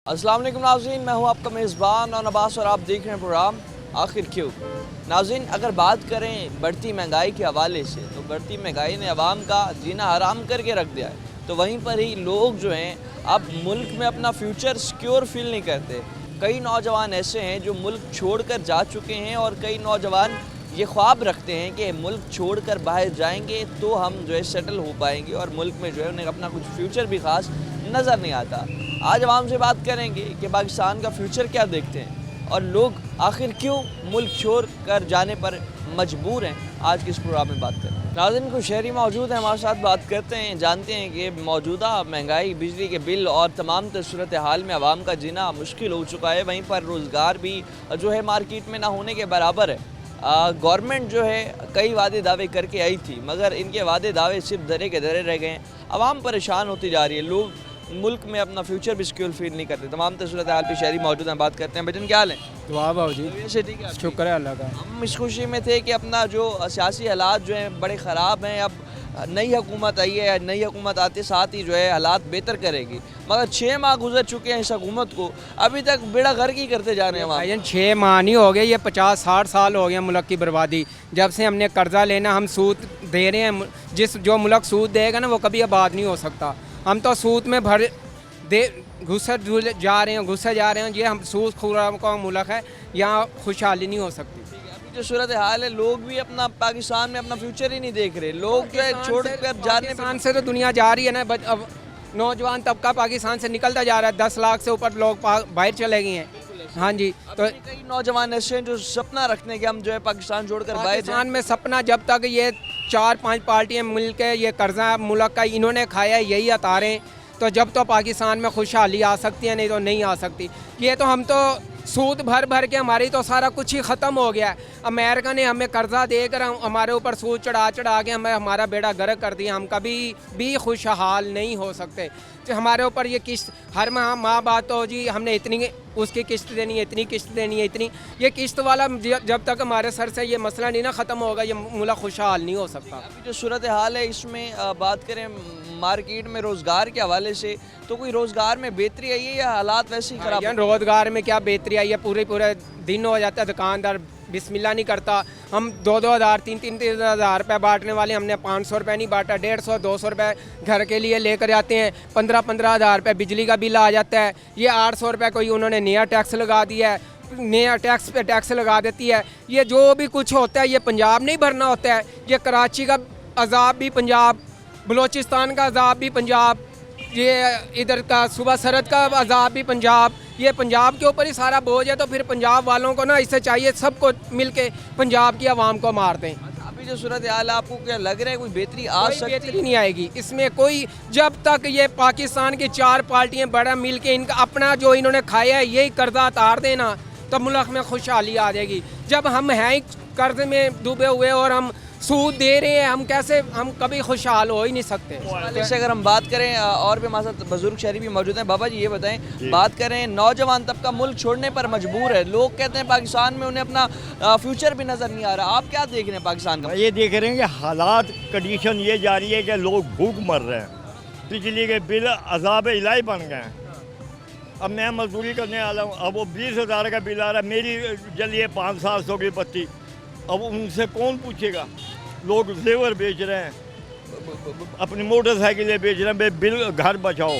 अस्सलाम वालेकुम नाज़रीन, मैं हूं आपका मेज़बान और नबास और आप देख रहे हैं प्रोग्राम आखिर क्यों। नाज़रीन, अगर बात करें बढ़ती महंगाई के हवाले से तो बढ़ती महंगाई ने अवाम का जीना हराम करके रख दिया है। तो वहीं पर ही लोग जो हैं अब मुल्क में अपना फ्यूचर सिक्योर फील नहीं करते। कई नौजवान ऐसे हैं जो मुल्क छोड़कर जा चुके हैं और कई नौजवान ये ख्वाब रखते हैं कि मुल्क छोड़कर बाहर जाएंगे तो हम जो है सेटल हो पाएंगे और मुल्क में जो है उन्हें अपना कुछ फ्यूचर भी ख़ास नज़र नहीं आता। आज आवाम से बात करेंगे कि पाकिस्तान का फ्यूचर क्या देखते हैं और लोग आखिर क्यों मुल्क छोड़ कर जाने पर मजबूर हैं। आज के इस प्रोग्राम में बात करें। नाज़रीन, कुछ शहरी मौजूद हैं, हमारे साथ बात करते हैं, जानते हैं कि मौजूदा महंगाई, बिजली के बिल और तमाम सूरत हाल में आवाम का जीना मुश्किल हो चुका है। वहीं पर रोज़गार भी जो है मार्केट में ना होने के बराबर है। गवर्नमेंट जो है कई वादे दावे करके आई थी मगर इनके वादे दावे सिर्फ धरे के धरे रह गए हैं। आवाम परेशान होती जा रही है, लोग मुल्क में अपना फ्यूचर भी सिक्योर फील नहीं करते। तमाम सूरत हाल पे शहरी मौजूद हैं, बात करते हैं। भजन क्या हाल है? दुआ भाव जी, वैसे ठीक है, शुक्र है अल्लाह का। हम इस खुशी में थे कि अपना जो सियासी हालात जो हैं बड़े ख़राब हैं। अब नई हुकूमत आई है, नई हुकूमत आते साथ ही जो है हालात बेहतर करेगी, मगर 6 माह गुजर चुके हैं इस हुकूमत को, अभी तक बेड़ा गर्क ही करते जा रहे हैं। वहाँ 6 माह नहीं हो गए, ये 50-60 साल हो गए मुल्क की बर्बादी। जब से हमने कर्जा लेना, हम सूद दे रहे हैं। जो मुल्क सूद देगा ना वो कभी आबाद नहीं हो सकता। हम तो सूद में घुसे जा रहे हैं। ये हम सूद खुराम का मुल्क है, यहाँ खुशहाली नहीं हो सकती। जो सूरत हाल है, लोग भी अपना पाकिस्तान में अपना फ्यूचर ही नहीं देख रहे। लोग जो है छोड़ कर जाने पाकिस्तान से तो दुनिया जा रही है ना। अब नौजवान तबका पाकिस्तान से निकलता जा रहा है। 10 लाख से ऊपर लोग बाहर चले गए हैं। हाँ जी, तो कई नौजवान ऐसे हैं जो सपना रखते हैं कि हम जो है पाकिस्तान छोड़कर बाहर पाकिस्तान में सपना, जब तक ये 4-5 पार्टियाँ मिल के ये कर्जा मुल्क का इन्होंने खाया है, यही अतारें, तो जब तो पाकिस्तान में खुशहाली आ सकती है, नहीं तो नहीं आ सकती। ये तो हम तो सूद भर भर के हमारी तो सारा कुछ ही ख़त्म हो गया है। अमेरिका ने हमें कर्जा देकर हमारे ऊपर सूद चढ़ा के हमें हमारा बेड़ा गर्क कर दिया। हम कभी भी खुशहाल नहीं हो सकते। तो हमारे ऊपर ये किस्त हर माह बात हो जी, हमने इतनी उसकी किस्त देनी है, इतनी किस्त देनी है, इतनी ये किस्त वाला जब तक हमारे सर से ये मसला नहीं ना ख़त्म होगा, ये मुल्क खुशहाल नहीं हो सकता। अभी जो सूरत हाल है इसमें बात करें मार्केट में रोज़गार के हवाले से, तो कोई रोज़गार में बेहतरी आई है या हालात वैसे ही ख़राब? रोज़गार में क्या बेहतरी आई है? पूरे दिन हो जाता है, दुकानदार बिस्मिल्लाह नहीं करता। हम 2-2 हज़ार 3-3 हज़ार रुपये बांटने वाले, हमने 500 रुपये नहीं बांटा। 150-200 रुपये घर के लिए लेकर जाते हैं। 15-15 हज़ार रुपये बिजली का बिल आ जाता है। ये 800 रुपये कोई उन्होंने नया टैक्स लगा दिया है, नया टैक्स पे टैक्स लगा देती है। ये जो भी कुछ होता है ये पंजाब नहीं भरना होता है। ये कराची का अजाब भी पंजाब, बलोचिस्तान का अजाब भी पंजाब, ये इधर का सूबा सरहद का अजाब भी पंजाब। ये पंजाब के ऊपर ही सारा बोझ है। तो फिर पंजाब वालों को ना इससे चाहिए सबको मिलके पंजाब की आवाम को मार दें। अभी जो सूरत हाल है, आपको क्या लग रहा है कोई बेहतरी आ सकती? बेहतरी नहीं आएगी इसमें कोई, जब तक ये पाकिस्तान की 4 पार्टियां बड़ा मिल के इनका अपना जो इन्होंने खाया है यही कर्जा उतार देना, तो मुल्क में खुशहाली आ जाएगी। जब हम हैं कर्ज में डूबे हुए और हम सूद दे रहे हैं, हम कभी खुशहाल हो ही नहीं सकते। जैसे अगर हम बात करें और भी हमारे साथ बुजुर्ग शहरी भी मौजूद हैं। बाबा जी ये बताएं, बात करें नौजवान तबका मुल्क छोड़ने पर मजबूर है। लोग कहते हैं पाकिस्तान में उन्हें अपना फ्यूचर भी नज़र नहीं आ रहा। आप क्या देख रहे हैं पाकिस्तान का? ये देख रहे हैं कि हालात कंडीशन ये जा रही है कि लोग भूख मर रहे हैं। बिजली के बिल अजाब इलाही बन गए हैं। अब मैं मजदूरी करने वाला हूँ, अब वो 20 हज़ार का बिल आ रहा है। मेरी जली है 500-700 की पत्ती, अब उनसे कौन पूछेगा? लोग जेवर बेच रहे हैं, अपनी मोटरसाइकिलें बेच रहे हैं, बे बिल घर बचाओ।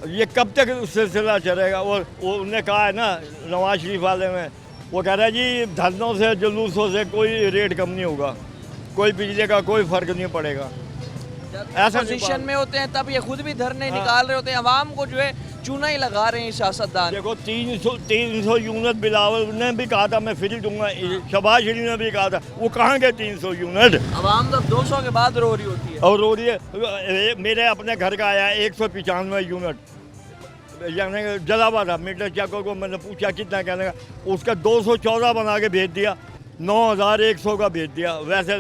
ये कब तक सिलसिला चलेगा? और उन्होंने कहा है ना नवाज शरीफ वाले में, वो कह रहा है जी धरनों से जुलूसों से कोई रेट कम नहीं होगा, कोई बिजली का कोई फ़र्क नहीं पड़ेगा। ऐसा पोजीशन में होते हैं तब ये खुद भी धरने निकाल रहे होते हैं, अवाम को जो है चूना ही लगा रहे हैं सियासतदान। देखो 300 यूनिट बिलावल ने भी कहा था मैं फ्री दूंगा, शहबाज शरीफ ने भी कहा था, वो कहाँ गए 300 यूनिट? अवाम तो 200 के बाद रो रही होती है। और रो रही है। मेरे अपने घर का आया 195 यूनिट, यानी जलावा था। मीटर चेकों को मैंने पूछा कितना, कहने का उसका 214 बना के भेज दिया, 9100 का भेज दिया। वैसे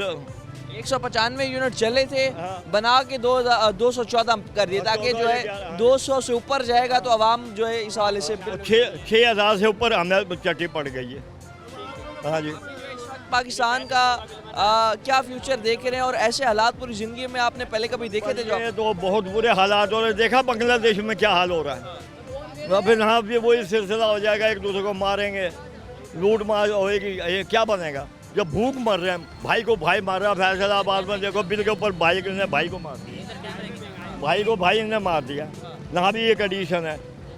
195 यूनिट चले थे, बना के 214 कर दिए ताकि जो है 200 से ऊपर जाएगा तो आवाम जो है इस हवाले से 6,000 से ऊपर हमें चट्टी पड़ गई है। हाँ जी, पाकिस्तान का क्या फ्यूचर देख रहे हैं और ऐसे हालात पूरी ज़िंदगी में आपने पहले कभी देखे थे? जो तो बहुत बुरे हालात हो रहे। देखा बांग्लादेश में क्या हाल हो रहा है, फिर हाँ फिर वही सिलसिला हो जाएगा, एक दूसरे को मारेंगे, लूट मार होएगी, ये क्या बनेगा? जब भूख मर रहे हैं, भाई को भाई मार रहा है। फैसलाबाद में देखो बिल के ऊपर भाई ने भाई को मार दिया, भाई को भाई ने मार दिया। यहाँ भी ये कंडीशन है,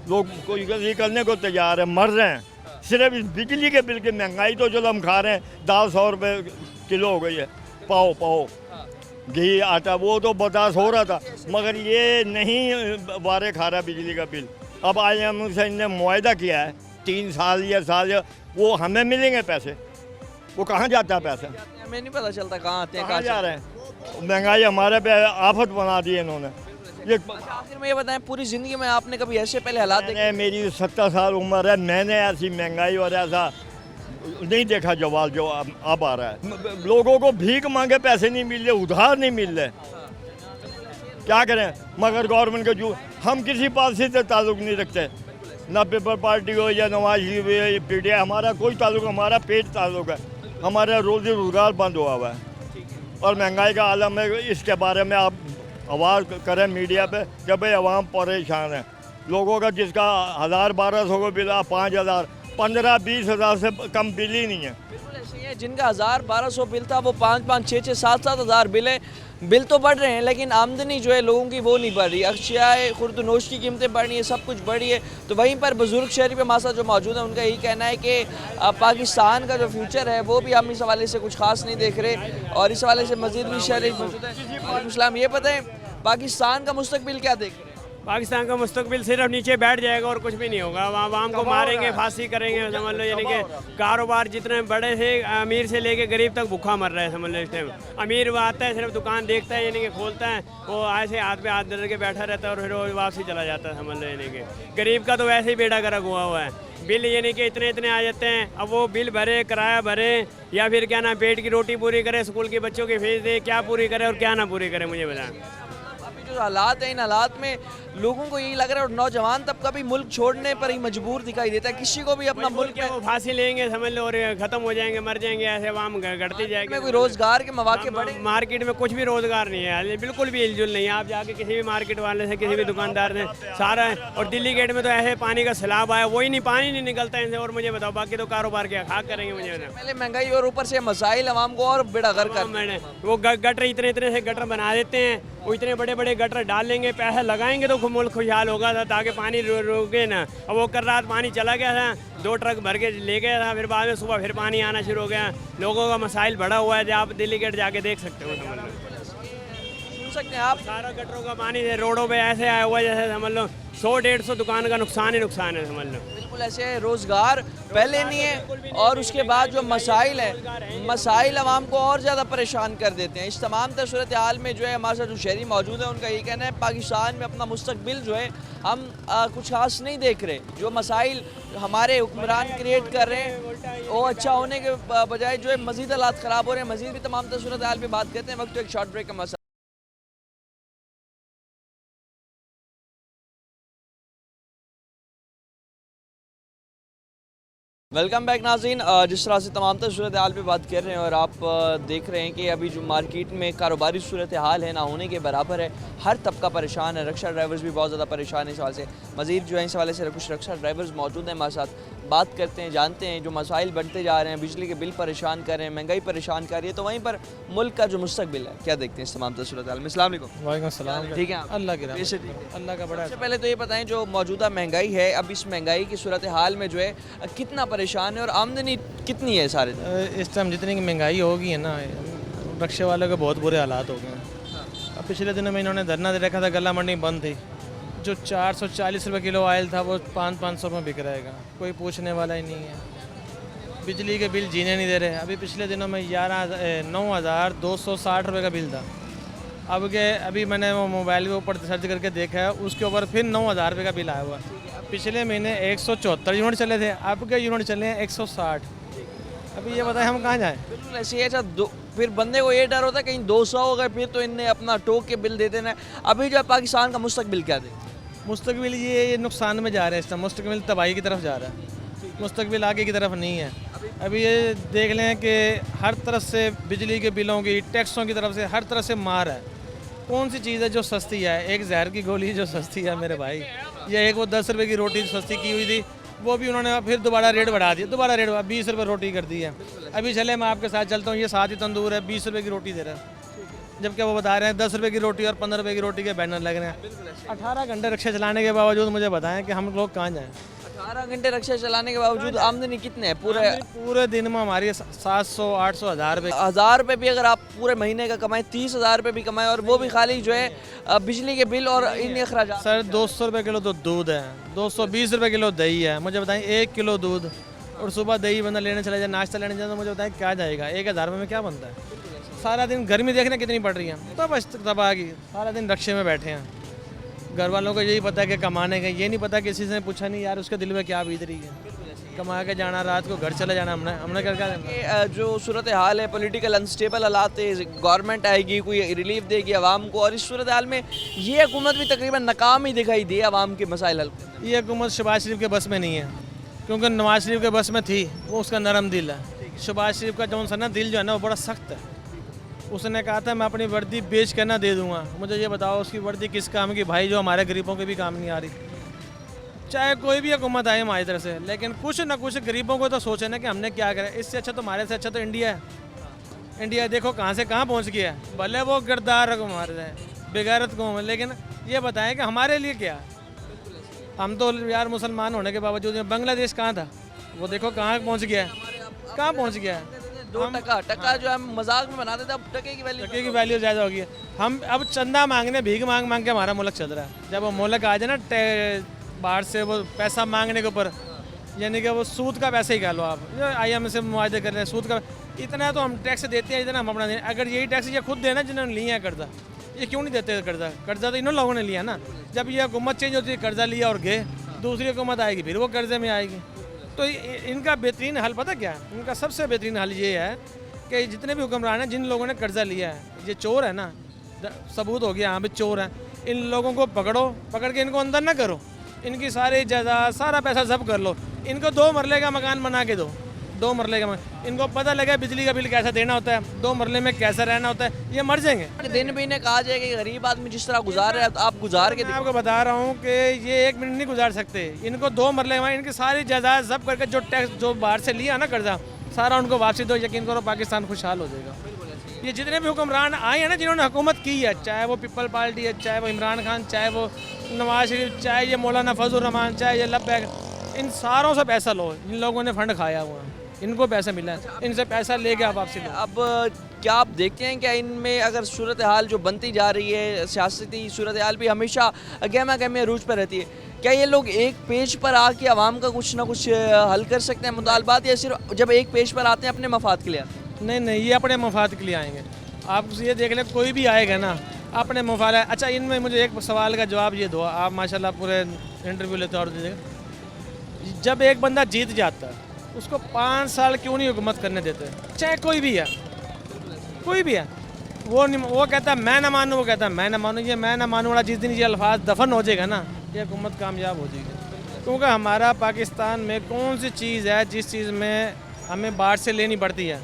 लोग कोई ये करने को तैयार है, मर रहे हैं। सिर्फ इस बिजली के बिल की महंगाई तो चलो हम खा रहे हैं, दाल 100 रुपये किलो हो गई है, पाओ घी आटा वो तो बर्दाश्त हो रहा था, मगर ये नहीं वारे खा रहा बिजली का बिल। अब IMF से इनने मुआयदा किया है 3 साल या साल, वो हमें मिलेंगे पैसे, वो कहाँ जाता है पैसा? हमें नहीं पता चलता कहाँ आते हैं, कहाँ जा रहे हैं? महंगाई हमारे पे आफत बना दी है इन्होंने। ये अच्छा, आखिर में ये बताएं, पूरी ज़िंदगी में आपने कभी ऐसे पहले हालात देखे? मेरी 70 साल उम्र है, मैंने ऐसी महंगाई और ऐसा नहीं देखा जवाल जो अब आ रहा है। लोगों को भीख मांगे पैसे नहीं मिल रहे, उधार नहीं मिल रहे, क्या करें? मगर गवर्नमेंट के जो हम किसी पार्टी से ताल्लुक़ नहीं रखते, ना पीपल पार्टी हो या नवाज शरीफ हो या PTI, हमारा कोई ताल्लुक़, हमारा पेट ताल्लुक़ है, हमारा रोज़ी रोज़गार बंद हुआ हुआ है। और महंगाई का आलम है, इसके बारे में आप आवाज़ करें मीडिया पे कि भाई अवाम परेशान है। लोगों का जिसका 1000-1200 को बिल 5000 15-20 हज़ार से कम बिल ही नहीं है। बिल्कुल ऐसे ही है, जिनका 1000-1200 बिल था वो 5-5, 6-6, 7-7 हज़ार बिल है। बिल तो बढ़ रहे हैं लेकिन आमदनी जो है लोगों की वो नहीं बढ़ रही। अशियाए खुर्दनोश की कीमतें बढ़ रही है, सब कुछ बढ़ी है। तो वहीं पर बुजुर्ग शहरी पे मासा जो मौजूद है, उनका यही कहना है कि पाकिस्तान का जो फ्यूचर है वो भी हम इस हवाले से कुछ खास नहीं देख रहे। और इस हवाले से मजीद भी शहरी मौजूद है। इस्लाम ये पता है पाकिस्तान का मुस्तकबिल क्या देख रहे हैं? पाकिस्तान का मुस्तकबिल सिर्फ नीचे बैठ जाएगा और कुछ भी नहीं होगा। आवाम को मारेंगे, फांसी करेंगे, समझ लो। यानी कि कारोबार जितने बड़े से अमीर से लेके गरीब तक भूखा मर रहा है, समझ लो। इस टाइम अमीर वो आता है, सिर्फ दुकान देखता है, यानी कि खोलता है, वो ऐसे हाथ पे हाथ धर के बैठा रहता है और फिर वो वापसी चला जाता है, समझ लो। यानी कि गरीब का तो वैसे ही बेड़ा गर्क हुआ हुआ है। बिल यानी कि इतने इतने आ जाते हैं, अब वो बिल भरे, किराया भरे, या फिर क्या ना पेट की रोटी पूरी करे, स्कूल के बच्चों की फीस दे, क्या पूरी करे और क्या ना पूरी करे, मुझे बताएं। जो हालात हैं, इन हालात में लोगों को यही लग रहा है और नौजवान तबका भी मुल्क छोड़ने पर ही मजबूर दिखाई देता है। किसी को भी अपना मुल्क क्या वो फांसी लेंगे, समझ लो, और ख़त्म हो जाएंगे, मर जाएंगे, ऐसे आवाम घटती जाएगी। में कोई रोजगार के मौके बढ़े? मार्केट में कुछ भी रोजगार नहीं है, बिल्कुल भी हिलजुल नहीं है। आप जाके किसी भी मार्केट वाले से, किसी भी दुकानदार से, सारा है। और दिल्ली गेट में तो ऐसे पानी का सैलाब आया, वही नहीं, पानी नहीं निकलता इनसे। और मुझे बताओ बाकी तो कारोबार क्या खाक करेंगे, मुझे बताओ। पहले महंगाई और ऊपर से मसाइल आवाम को और बेड़ा गर्क कर मैंने वो गटर इतने इतने से गटर बना देते हैं, वो इतने बड़े बड़े गटर डाल लेंगे, पैसे लगाएंगे तो मुल्क खुशहाल होगा था, ताकि पानी रुके ना। अब वो कर रात पानी चला गया था, 2 ट्रक भर के ले गया था, फिर बाद में सुबह फिर पानी आना शुरू हो गया। लोगों का मसाइल बढ़ा हुआ है, जो आप दिल्ली गेट जाके देख सकते हो, समझ लो। सुन सकते हैं आप, सारा गटरों का पानी रोडों पे ऐसे आया हुआ है जैसे समझ लो 100-150 दुकान का नुकसान ही नुकसान है, समझ लो। बिल्कुल ऐसे है, रोजगार पहले नहीं है और उसके बाद जो मसाइल है, मसाइल आवाम को और ज़्यादा परेशान कर देते हैं। इस तमाम सूरत हाल में जो है हमारे साथ जो शहरी मौजूद है, उनका यही कहना है पाकिस्तान में अपना मुस्तकबिल जो है हम कुछ खास नहीं देख रहे। जो मसाइल हमारे हुक्मरान क्रिएट कर रहे हैं वो अच्छा होने के बजाय जो है मज़ीद हालात ख़राब हो रहे हैं। मज़ीद भी तमाम सूरत हाल में बात करते हैं, वक्त एक शॉर्ट ब्रेक का मसला। वेलकम बैक नाज़रीन। जिस तरह से तमाम सूरत हाल पे बात कर रहे हैं और आप देख रहे हैं कि अभी जो मार्केट में कारोबारी सूरत हाल है ना होने के बराबर है। हर तबका परेशान है, रक्षा ड्राइवर्स भी बहुत ज़्यादा परेशान है इस हवाले से। मज़ीद जो है इस हवाले से कुछ रक्षा ड्राइवर्स मौजूद हैं हमारे साथ, बात करते हैं, जानते हैं जो मसाइल बढ़ते जा रहे हैं। बिजली के बिल परेशान कर रहे हैं, महंगाई परेशान कर रही है, तो वहीं पर मुल्क का जो मुस्तकबिल है क्या देखते हैं इस तमाम सूरत हाल में। अस्सलाम वालेकुम। वालेकुम सलाम। ठीक है, अल्लाह की वैसे रहमत, ठीक है। अल्लाह का बड़ा सबसे पहले तो ये बताएं जो मौजूदा महंगाई है, अब इस महंगाई की सूरत हाल में जो है कितना परेशान है और आमदनी कितनी है सारे दिन? इस टाइम जितनी की महंगाई होगी है ना, रक्षा वालों के बहुत बुरे हालात हो गए हैं। अब पिछले दिनों में इन्होंने धरना दे रखा था, गला मंडी बंद थी। जो 440 रुपये किलो ऑयल था वो 500-500 में बिक रहेगा, कोई पूछने वाला ही नहीं है। बिजली के बिल जीने नहीं दे रहे। अभी पिछले दिनों में 9,260 रुपये का बिल था। अब के अभी मैंने वो मोबाइल के ऊपर सर्च करके देखा है, उसके ऊपर फिर 9,000 रुपये का बिल आया हुआ है। पिछले महीने 174 यूनिट चले थे, अब के यूनिट चले हैं 160। अभी ये बताएं हम कहाँ जाएँ? बिल्कुल ऐसे ही। अच्छा, फिर बंदे को ये डर होता है कहीं 200 हो गए फिर तो इनने अपना टोक के बिल दे देना है। अभी जो पाकिस्तान का मुस्तकबिल क्या दे? मुस्तकबिल ये नुकसान में जा रहा है इस टाइम, मुस्तकबिल तबाही की तरफ जा रहा है, मुस्तकबिल आगे की तरफ नहीं है। अभी ये देख लें कि हर तरफ से बिजली के बिलों की, टैक्सों की तरफ से हर तरफ से मार है। कौन सी चीज़ है जो सस्ती है? एक जहर की गोली जो सस्ती है मेरे भाई, ये एक वो 10 रुपये की रोटी सस्ती की हुई थी, वो भी उन्होंने फिर दोबारा रेट बढ़ा दिया, दोबारा रेट 20 रुपये रोटी कर दी है। अभी चले मैं आपके साथ चलता हूँ, ये साथ ही तंदूर है, 20 रुपये की रोटी दे रहा है, जबकि वो बता रहे हैं 10 रुपये की रोटी और 15 रुपये की रोटी के बैनर लग रहे हैं। 18 घंटे रिक्शा चलाने के बावजूद मुझे बताएं कि हम लोग कहाँ जाएँ। 18 घंटे रिक्शा चलाने के बावजूद आमदनी कितने है पूरे दिन में हमारी 700 800 1000 रुपये। 1000 रुपये भी अगर आप पूरे महीने का कमाएं, 30,000 रुपये भी कमाएं, और वो भी खाली जो है बिजली के बिल और इन अखराजात। सर 200 रुपये किलो तो दूध है, 220 रुपये किलो दही है। मुझे बताएं 1 किलो दूध और सुबह दही बंदा लेने चला जाए, नाश्ता लेने जाए, तो मुझे बताएं क्या जाएगा, 1000 रुपये में क्या बनता है। सारा दिन गर्मी देखने कितनी पड़ रही है, तो बस तबाह की, सारा दिन रक्शे में बैठे हैं। घर वालों को यही पता है कि कमाने का, ये नहीं पता किसी से पूछा नहीं यार उसके दिल में क्या बीत रही है। कमा के जाना, रात को घर चले जाना, हमने कर क्या देना। जो सूरत हाल है, पॉलिटिकल अनस्टेबल हालात है, गवर्नमेंट आएगी, कोई रिलीफ देगी आवाम को, और इस सूरत हाल में ये हुकूमत भी तकरीबन नाकाम ही दिखाई दी आवाम के मसाइल हल करने में। ये हुकूमत शहबाज शरीफ के बस में नहीं है, क्योंकि नवाज शरीफ के बस में थी, वो उसका नरम दिल है। शहबाज शरीफ का जो ना दिल जो है ना वो बड़ा सख्त है। उसने कहा था मैं अपनी वर्दी बेच कर ना दे दूंगा। मुझे ये बताओ उसकी वर्दी किस काम की भाई, जो हमारे गरीबों के भी काम नहीं आ रही। चाहे कोई भी हुकूमत आए हमारी तरफ से, लेकिन कुछ ना कुछ गरीबों को तो सोचे ना कि हमने क्या करा। इससे अच्छा तो हमारे से अच्छा तो इंडिया है। इंडिया देखो कहाँ से कहाँ पहुँच गया है। भले वो गिरदार को मार रहे हैं, बेगैरत को, लेकिन ये बताएं कि हमारे लिए क्या। हम तो यार मुसलमान होने के बावजूद बांग्लादेश कहाँ था, वो देखो कहाँ पहुँच गया है, कहाँ पहुँच गया है। 2 टका जो हम मजाक में बनाते थे, अब टके की वैल्यू ज़्यादा हो गई है। हम अब चंदा मांगने, भीख मांग मांग के हमारा मुल्क चल रहा है। जब वो मुल्क आ जाए ना बाहर से वो पैसा मांगने के ऊपर, यानी कि वो सूद का पैसा ही कह लो आप, जो IMF से मुआहदे कर रहे हैं सूद का, इतना तो हम टैक्स देते हैं, इतना हम अपना दें। अगर यही टैक्स ये खुद देना जिन्होंने लिया है कर्जा, ये क्यों नहीं देते कर्जा? कर्जा तो इन्होंने लोगों ने लिया ना। जब ये हुकूमत चेंज होती है, कर्जा लिया और गए, दूसरी हुकूमत आएगी फिर वो कर्जे में आएगी। तो इनका बेहतरीन हल पता क्या है? इनका सबसे बेहतरीन हल ये है कि जितने भी हुक्मरान हैं, जिन लोगों ने कर्जा लिया है, ये चोर है ना, सबूत हो गया यहाँ पे चोर हैं, इन लोगों को पकड़ो, पकड़ के इनको अंदर ना करो, इनकी सारी जायदाद सारा पैसा जब्त कर लो, इनको 2 मरले का मकान बना के दो, 2 मरले का मकान। इनको पता लगा बिजली का बिल कैसा देना होता है, 2 मरले में कैसा रहना होता है, ये मर जाएंगे। दिन भी इन्हें कहा जाए कि गरीब आदमी जिस तरह गुजार रहे हैं, आप गुजार के मैं आपको बता रहा हूँ कि ये 1 मिनट नहीं गुजार सकते। इनको 2 मरले में इनकी सारी जायदाद जब्त करके जो टैक्स जो बाहर से लिया ना कर्जा, सारा उनको वापसी दो, यकीन करो पाकिस्तान खुशहाल हो जाएगा। ये जितने भी हुक्मरान आए हैं ना, जिन्होंने हुकूमत की है, चाहे वो पीपल पार्टी है, चाहे वो इमरान खान, चाहे वो नवाज शरीफ, चाहे ये मौलाना फजल रहमान, चाहे ये लब्बैक, इन सारों से पैसा लो। इन लोगों ने फंड खाया हुआ है, इनको पैसा मिला है, इनसे पैसा लेके आप वापसी लो। अब क्या आप देखते हैं कि इनमें अगर सूरत हाल जो बनती जा रही है, सियासती सूरत हाल भी हमेशा गहमा गहमी अरूज पर रहती है, क्या ये लोग एक पेज पर आके आवाम का कुछ ना कुछ हल कर सकते हैं मुतालबात, या सिर्फ जब एक पेज पर आते हैं अपने मफाद के लिए आते हैं? नहीं, ये अपने मफाद के लिए आएंगे। आप ये देख लें, कोई भी आएगा ना अपने मफाद। अच्छा, इनमें मुझे एक सवाल का जवाब ये दो, आप माशाल्लाह पूरे इंटरव्यू लेते और दीजिएगा। जब एक बंदा जीत जाता है, उसको 5 साल क्यों नहीं हुकूमत करने देते? चाहे कोई भी है, कोई भी है, वो कहता है मैं ना मानूँ, वो कहता है मैं ना मानूँ। ये मैं ना मानूँ वाला जिस दिन ये अल्फाज दफन हो जाएगा ना, ये हुकूमत कामयाब हो जाएगी। क्योंकि हमारा पाकिस्तान में कौन सी चीज़ है जिस चीज़ में हमें बाहर से लेनी पड़ती है?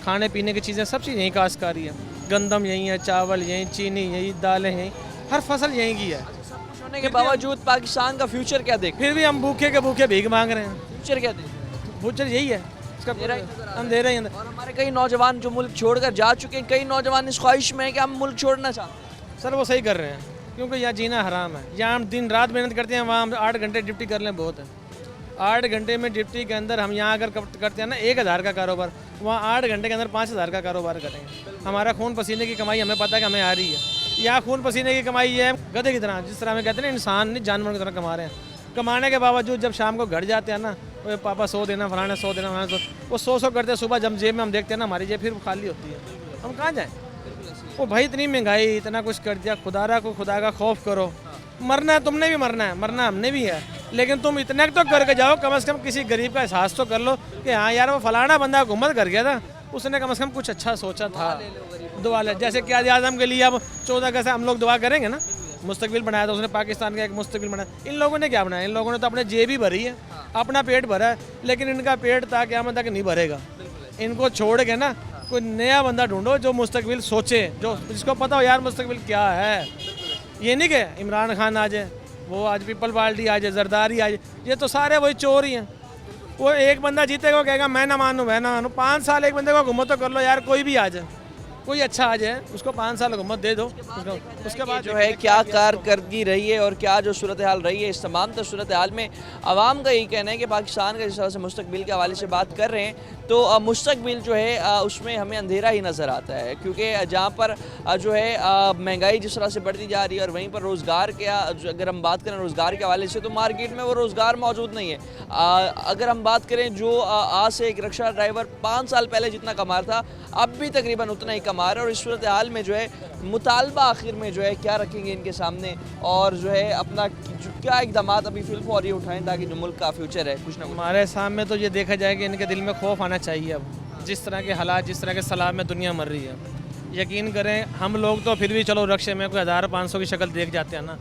खाने पीने की चीज़ें सब चीज़ यहीं काश्तकारी है, गंदम यहीं है, चावल यहीं, चीनी यहीं, दालें यहीं, हर फसल यहीं की है। सब कुछ होने के बावजूद पाकिस्तान का फ्यूचर क्या देख, फिर भी हम भूखे के भूखे भीख मांग रहे हैं। फ्यूचर क्या देख? फ्यूचर यही है, इसका हम दे रहे हैं। और हमारे कई नौजवान जो मुल्क छोड़कर जा चुके हैं, कई नौजवान इस ख्वाहिश में है कि हम मुल्क छोड़ना चाहते हैं। सर वो सही कर रहे हैं, क्योंकि यहाँ जीना हराम है। यहाँ हम दिन रात मेहनत करते हैं, वहाँ हम 8 घंटे ड्यूटी कर लें बहुत है। 8 घंटे में ड्यूटी के अंदर हम यहाँ अगर करते हैं ना 1000 का कारोबार, वहाँ 8 घंटे के अंदर 5000 का कारोबार करेंगे। हमारा खून पसीने की कमाई हमें पता है कि हमें आ रही है। यहाँ खून पसीने की कमाई है गधे की तरह, जिस तरह हमें कहते हैं ना, इंसान नहीं जानवर की तरह कमा रहे हैं। कमाने के बावजूद जब शाम को घर जाते हैं ना, वो पापा 100 देना, फलाना 100 देना, फलाना 100, वो 100 करते हैं। सुबह जब जेब में हम देखते हैं ना, हमारी जेब फिर खाली होती है, हम कहाँ जाएँ? वो भाई इतनी महंगाई, इतना कुछ कर दिया। खुदा का खौफ करो। मरना है तुमने भी मरना है, मरना हमने भी है, लेकिन तुम इतने तो करके जाओ, कम से कम किसी गरीब का एहसास तो कर लो कि हाँ यार वो फलाना बंदा हुकूमत कर गया था, उसने कम से कम कुछ अच्छा सोचा था। दुआ ले, जैसे कि आज़म के लिए अब 14 अगस्त हम लोग दुआ करेंगे ना, मुस्तकबिल बनाया था उसने, पाकिस्तान का एक मुस्तकबिल बनाया। इन लोगों ने क्या बनाया? इन लोगों ने तो अपने जेब ही भरी है, अपना पेट भरा है, लेकिन इनका पेट था क़यामत तक नहीं भरेगा। इनको छोड़ के ना कोई नया बंदा ढूंढो जो मुस्तकबिल सोचे, जो जिसको पता हो यार मुस्तकबिल क्या है। ये नहीं कि इमरान खान आ जाए, वो आज पीपल पार्टी आज है, जरदारी आज, ये तो सारे वही चोर ही हैं। वो एक बंदा जीतेगा वो कहेगा मैं ना मानूं 5 साल एक बंदे को घुमत तो कर लो यार, कोई भी आ जाए, कोई अच्छा आ जाए उसको 5 साल घुमत दे दो, उसके बाद जो है क्या कारकर्दगी रही है और क्या जो सूरत हाल रही है, इस तमाम तो सूरत हाल में आवाम का यही कहना है कि पाकिस्तान का जिस तरह से मुस्तकबिल के हवाले से बात कर रहे हैं तो मुस्तकबिल जो है उसमें हमें अंधेरा ही नज़र आता है, क्योंकि जहाँ पर जो है महंगाई जिस तरह से बढ़ती जा रही है और वहीं पर रोज़गार के अगर हम बात करें रोज़गार के हवाले से तो मार्केट में वो रोज़गार मौजूद नहीं है। अगर हम बात करें जो आज से एक रिक्शा ड्राइवर 5 साल पहले जितना कमा था अब भी तकरीबन उतना ही कमा रहा है। और इस सूरत हाल में जो है मुतालबा आखिर में जो है क्या रखेंगे इनके सामने और जो है अपना क्या इकदाम अभी फिलफौरी उठाएं ताकि जो मुल्क का फ्यूचर है कुछ ना कुछ। हमारे सामने तो ये देखा जाए कि इनके दिल में खौफ आना चाहिए। अब जिस तरह के हालात, जिस तरह के सलाब में दुनिया मर रही है, यकीन करें हम लोग तो फिर भी चलो रक्शे में कोई 1000-500 की शक्ल देख जाते हैं ना,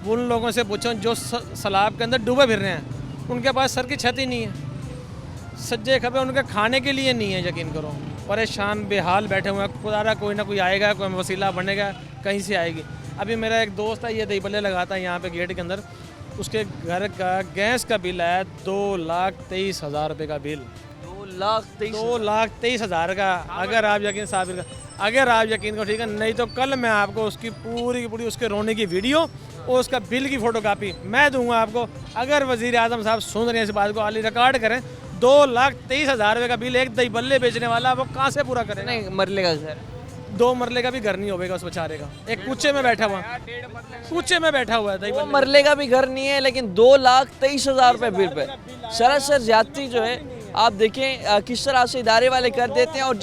उन लोगों से पूछो जो सलाब के अंदर डूबे फिर रहे हैं, उनके पास सर की छत ही नहीं है, सज्जे खबे उनके खाने के लिए नहीं है, यकीन करो परेशान बेहाल बैठे हुए हैं। खुदारा कोई ना कोई आएगा, कोई वसीला बनेगा, कहीं से आएगी। अभी मेरा एक दोस्त है, ये दही बल्ले लगाता है यहाँ पे गेट के अंदर, उसके घर का गैस का बिल आया 2,23,000 रुपये का बिल, 2,23,000 का। अगर आप यकीन साबिर का, अगर आप यकीन करो ठीक है, नहीं तो कल मैं आपको उसकी पूरी की पूरी उसके रोने की वीडियो और उसका बिल की फ़ोटोकॉपी मैं दूंगा आपको। अगर वज़ीर आज़म साहब सुन रहे हैं इस बात को, आली रिकॉर्ड करें, 2,23,000 रुपये का बिल एक दही बल्ले बेचने वाला वो कहाँ से पूरा करें? नहीं मरले का घर 2 मरले का भी घर नहीं होगा उस बेचारे का, एक कूचे में बैठा हुआ, कूचे में बैठा हुआ है दही वो बल्ले। मरले का भी घर नहीं है लेकिन 2,23,000 रुपये बिल पे सरासर ज्यादती जो है आप देखें किस तरह से इदारे वाले कर देते हैं। और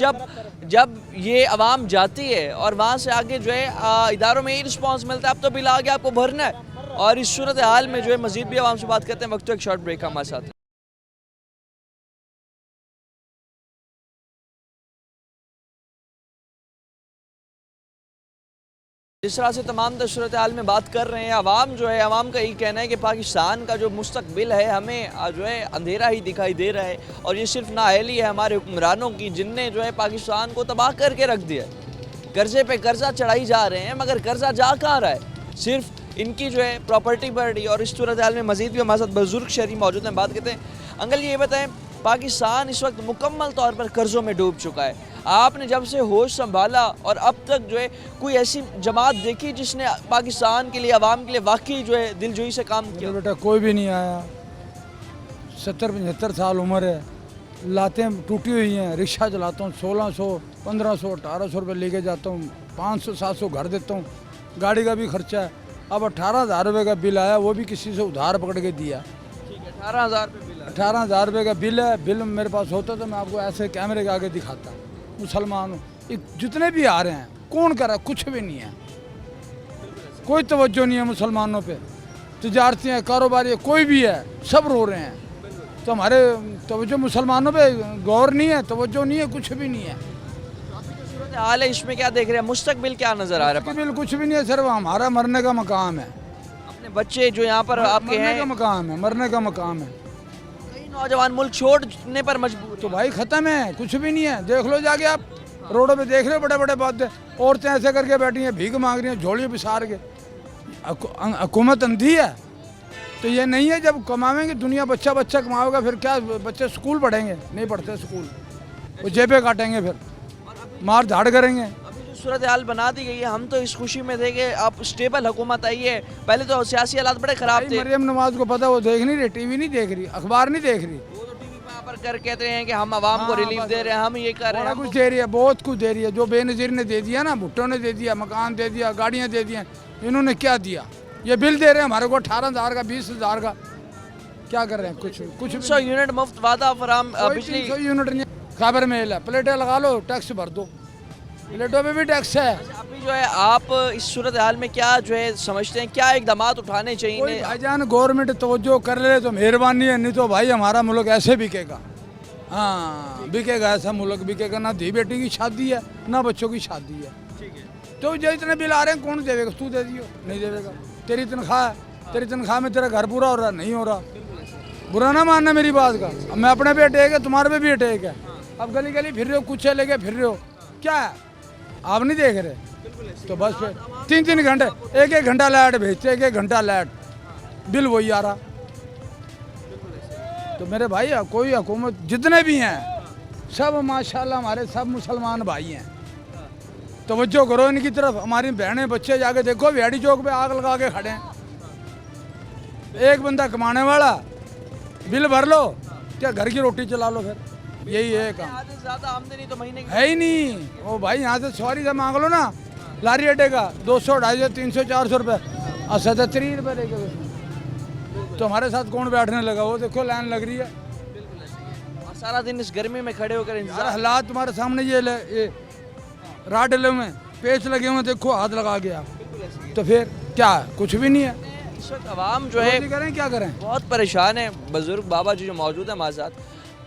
जब ये आवाम जाती है और वहाँ से आगे जो है इदारों में ही रिस्पॉन्स मिलता है, अब तो बिल आगे आपको भरना है। और इस सूरत हाल में जो है मजीद भी आवाम से बात करते हैं, वक्त एक शॉर्ट ब्रेक हमारे साथ। जिस तरह से तमाम सूरत हाल में बात कर रहे हैं आवाम जो है, आवाम का यही कहना है कि पाकिस्तान का जो मुस्तकबिल है हमें जो है अंधेरा ही दिखाई दे रहा है। और ये सिर्फ नाअहली है हमारे हुक्मरानों की जिनने जो है पाकिस्तान को तबाह करके रख दिया। कर्जे पे कर्जा चढ़ाई जा रहे हैं मगर कर्जा जा कहाँ रहा है, सिर्फ इनकी जो है प्रॉपर्टी बढ़ रही है। और इस सूरत हाल में मज़ीद भी हमारे साथ बुजुर्ग शहरी मौजूद हैं, बात करते हैं। अंकल ये बताएं, पाकिस्तान इस वक्त मुकम्मल तौर पर कर्ज़ों में डूब चुका है। आपने जब से होश संभाला और अब तक जो है कोई ऐसी जमात देखी जिसने पाकिस्तान के लिए, आवाम के लिए वाकई जो है दिलजोई से काम किया? बेटा कोई भी नहीं आया। 70-75 साल उम्र है, लातें टूटी हुई हैं, रिक्शा चलाता हूँ, 1600, 1500, 1800 रुपये लेके जाता हूँ, 500-700 घर देता हूँ, गाड़ी का भी खर्चा है। अब 18,000 रुपये का बिल आया, वो भी किसी से उधार पकड़ के दिया। 18,000 रुपये बिल है। 18,000 रुपये का बिल है। बिल मेरे पास होता तो मैं आपको ऐसे कैमरे के आगे दिखाता। मुसलमान जितने भी आ रहे हैं, कौन कर रहा है? कुछ भी नहीं है, कोई तवज्जो नहीं है मुसलमानों पे। तिजारती हैं, कारोबारी है, कोई भी है, सब रो रहे हैं। तो हमारे तवज्जो मुसलमानों पे गौर नहीं है, तवज्जो नहीं है, कुछ भी नहीं है। हाल है इसमें क्या देख रहे हैं, मुस्तकबिल क्या नज़र आ रहा है? बिल कुछ भी नहीं है, सिर्फ हमारा मरने का मकाम है। अपने बच्चे जो यहाँ पर आपके मरने हैं, का मकाम है, मरने का मकाम है। कई नौजवान मुल्क छोड़ने पर मजबूर तो भाई ख़त्म है, कुछ भी नहीं है। देख लो जाके आप रोडों पे देख रहे हो, बड़े बड़े बात औरतें ऐसे करके बैठी हैं, भीख मांग रही हैं झोलियों पिसार के। हुकूमत अंधी है तो ये नहीं है। जब कमाएंगे दुनिया, बच्चा बच्चा कमाओगा, फिर क्या बच्चे स्कूल पढ़ेंगे? नहीं पढ़ते स्कूल, वो जेबें काटेंगे, फिर मार धाड़ करेंगे। अभी जो सूरत हाल बना दी गई है, हम तो इस खुशी में थे कि अब स्टेबल हुकूमत आई है। पहले तो सियासी हालात बड़े ख़राब थे। मरियम नवाज को पता, वो देख नहीं रही, टीवी नहीं देख रही, अखबार नहीं देख रही। वो तो टीवी पे यहाँ पर कर कहते हैं कि हम आवाम को रिलीफ दे रहे हैं, हम ये कर रहे बड़ा हैं। कुछ दे रही है, बहुत कुछ दे रही है। जो बेनज़ीर ने दे दिया ना, भुट्टो ने दे दिया, मकान दे दिया, गाड़ियाँ दे दी, इन्होंने क्या दिया? ये बिल दे रहे हैं हमारे को 18,000 का, 20,000 का। क्या कर रहे हैं? कुछ 300 यूनिट मुफ्त वादा फराम बिजली। 300 यूनिट नहीं, खबर में है, प्लेटें लगा लो, टैक्स भर दो, प्लेटों पे भी टैक्स है। अभी जो है आप इस सूरत हाल में क्या जो है समझते हैं, क्या इकदाम उठाने चाहिए? कोई भाईजान गवर्नमेंट तवज्जो कर ले तो मेहरबानी है, नहीं तो भाई हमारा मुल्क ऐसे बिकेगा। हाँ बिकेगा, ऐसा मुल्क बिकेगा। ना धी बेटी की शादी है, ना बच्चों की शादी है। तो जो इतने बिल आ रहे हैं, कौन देगा? तू दे दियो, नहीं देगा। तेरी तनख्वाह है, तेरी तनख्वाह में तेरा घर पूरा हो रहा, नहीं हो रहा। बुरा ना मानना मेरी बात का। अब मैं अपने पे अटैक है, तुम्हारे पे भी अटैक है। अब गली गली फिर रहे हो, कुछ लेके फिर रहे हो, क्या है? आप नहीं देख रहे? तो बस फिर 3-3 घंटे, 1-1 घंटा लाइट भेजते, 1-1 घंटा लाइट। बिल वही आ रहा। तो मेरे भाई कोई हुकूमत जितने भी हैं सब माशाल्लाह हमारे सब मुसलमान भाई हैं, तवज्जो करो इनकी तरफ। हमारी बहनें बच्चे जाके देखो बिहाड़ी चौक पे आग लगा के खड़े हैं। एक बंदा कमाने वाला, बिल भर लो क्या घर की रोटी चला लो, फिर यही है काम। आधे से ज़्यादा आमदनी तो महीने की है ही नहीं। ओ भाई यहाँ से सवारी से मांग लो ना लारी अड्डे का 200, 250, 300, 400 रुपये और 37 रुपये लेके उसमें। तो हमारे साथ कौन बैठने लगा? वो देखो लाइन लग रही है। और सारा दिन इस गर्मी में खड़े होकर यार इंतजार। हालात तुम्हारे सामने ये राड डले हुए हैं, पेच लगे हुए हैं, देखो हाथ लगा गया। तो फिर क्या कुछ भी नहीं है। इस वक्त आवाम जो है करें क्या करें? बहुत परेशान है। बुजुर्ग बाबा जी जो मौजूद है हमारे साथ,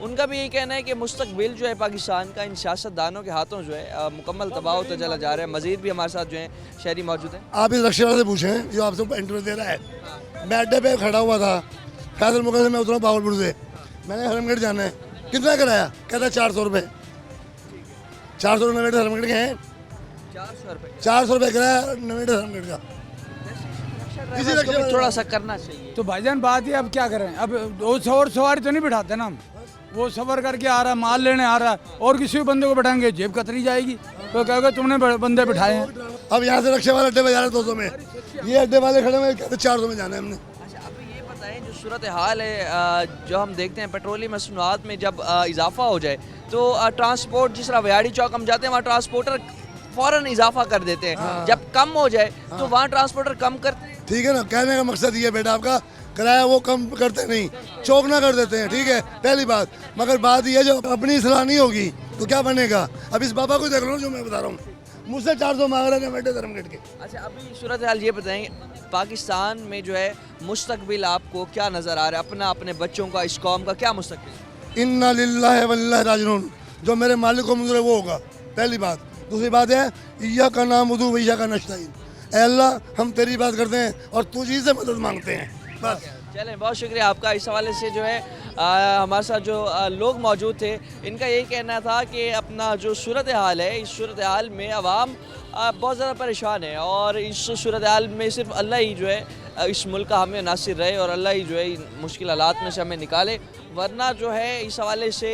उनका भी यही कहना है कि मुस्तकबिल जो है पाकिस्तान का इन सियासतदानों के हाथों जो है मुकम्मल तबाह होता चला जा रहा है। मजीद भी हमारे साथ जो है शहरी मौजूद हैं। आप इस रक्षा वाले से पूछें जो आपसे इंटरव्यू दे रहा है। मैं अड्डे पे खड़ा हुआ था, फैसल मुगल से मैं उतरा बावलपुर से, मैंने हरमगढ़ जाना है, कितना कराया? कहता है 400 रुपये। 400 रुपये नवेट हरमगढ़ के हैं, 400 रुपये 400 रुपये कराया नवेट हरमगढ़ का। किसी इसको रक्षा भी थोड़ा सा करना चाहिए। तो भाईजान बात ये अब क्या करें? अब दो और सवारी तो नहीं बिठाते ना हम। वो सफर करके आ रहा है, माल लेने आ रहा है, और किसी भी बंदे को बैठाएंगे जेब कतरी जाएगी। तो कहोगे तुमने बंदे बिठाए हैं। अब यहाँ से रक्षा वाले अड्डे पे जा रहे हैं 200 में, ये अड्डे वाले खड़े हुए कहते 400 में जाना है हमने। अच्छा अभी ये बताएं जो सूरत हाल है जो हम देखते हैं पेट्रोलियम मसनूआत में जब इजाफा हो जाए तो ट्रांसपोर्ट जिस तरह बिहाड़ी चौक हम जाते हैं वहाँ ट्रांसपोर्टर फ़ौरन इजाफा कर देते हैं। जब कम हो जाए तो वहाँ ट्रांसपोर्टर कम करते हैं। ठीक है ना, कहने का मकसद ये है बेटा आपका, किराया वो कम करते नहीं, चौक ना कर देते हैं, ठीक है पहली बात। मगर बात ये जो अपनी सलाह नहीं होगी तो क्या बनेगा? अब इस बाबा को देख लो जो मैं बता रहा हूँ, मुझसे 400 मांग रहे हैं बेटे धर्मगढ़ के। अच्छा अभी सूरत हाल ये बताएंगे पाकिस्तान में जो है मुस्तकबिल आपको क्या नज़र आ रहा है? अपना अपने बच्चों का, इस कौम का क्या मुस्तकबिल? इन्ना लिल्लाहि व इन्ना इलैहि राजिऊन, जो मेरे मालिक को मंजूर है वो होगा, पहली बात। दूसरी बात है इय्या का नाम उदू वैया का नश्ताइन, ऐ अल्लाह हम तेरी बात करते हैं और तुझी से मदद मांगते हैं, बस। चलें बहुत शुक्रिया आपका। इस हवाले से जो है हमारे साथ जो लोग मौजूद थे इनका यही कहना था कि अपना जो सूरत हाल है, इस सूरत हाल में आवाम बहुत ज़्यादा परेशान है और इस सूरत हाल में सिर्फ अल्लाह ही जो है इस मुल्क का हमें नासिर रहे और अल्लाह ही जो है इन मुश्किल हालात में से हमें निकाले। वरना जो है इस हवाले से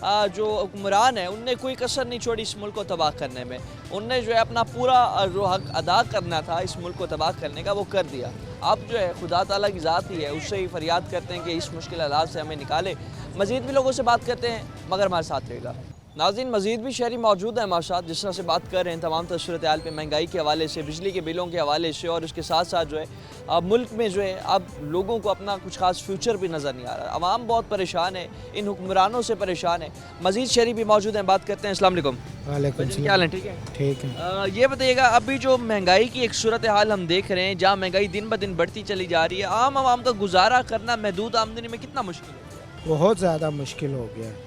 जो हुक्मरान है उनने कोई कसर नहीं छोड़ी इस मुल्क को तबाह करने में। उनने जो है अपना पूरा जो हक अदा करना था इस मुल्क को तबाह करने का वो कर दिया। अब जो है खुदा ताला की ज़ात ही है, उससे ही फरियाद करते हैं कि इस मुश्किल हालात से हमें निकाले। मज़ीद भी लोगों से बात करते हैं मगर हमारे साथ रहेगा। नाज़रीन मज़ीद भी शहरी मौजूद हैं हमारे साथ, जिस तरह से बात कर रहे हैं तमाम सूरत हाल पे, महंगाई के हवाले से, बिजली के बिलों के हवाले से, और उसके साथ साथ जो है अब मुल्क में जो है अब लोगों को अपना कुछ खास फ्यूचर भी नज़र नहीं आ रहा। आवाम बहुत परेशान है, इन हुक्मरानों से परेशान है। मज़ीद शहरी भी मौजूद हैं, बात करते हैं। अस्सलाम वालेकुम। वालेकुम क्या हाल है? ठीक है। ठीक है। ये बताइएगा अभी जो महंगाई की एक सूरत हाल हम देख रहे हैं, जहाँ महंगाई दिन ब दिन बढ़ती चली जा रही है, आम आवाम का गुजारा करना महदूद आमदनी में कितना मुश्किल है? बहुत ज़्यादा मुश्किल हो गया है।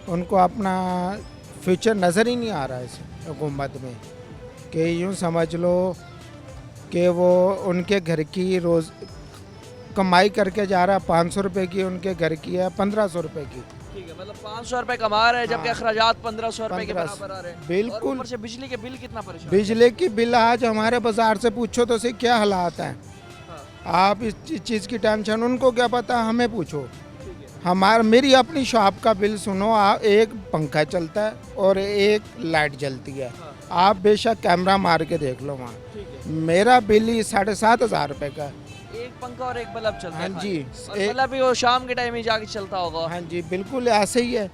उनको अपना फ्यूचर नज़र ही नहीं आ रहा है इस हुकूमत में, कि यूँ समझ लो कि वो उनके घर की रोज़ कमाई करके जा रहा है 500 रुपये की, उनके घर की है 1500 रुपये की। ठीक है, मतलब 500 रुपये कमा रहे हैं जबकि अखराजात 1500 रुपये के 1500 बराबर आ रहे हैं। बिल्कुल। और ऊपर से बिजली के बिल कितना परेशान? बिजली की बिल आज हमारे बाज़ार से पूछो तो सही क्या हालात हैं। आप इस चीज़ की टेंशन, उनको क्या पता, हमें पूछो। मेरी अपनी शॉप का बिल सुनो, आप एक पंखा चलता है और एक लाइट जलती है। आप बेशक कैमरा मार के देख लो वहाँ, मेरा बिल ही 7,500 रुपये का है। एक पंखा और एक बल्ब चलता है। हाँ जी। और बल्ब भी वो शाम के टाइम ही जाके चलता होगा। हाँ जी बिल्कुल ऐसे ही है।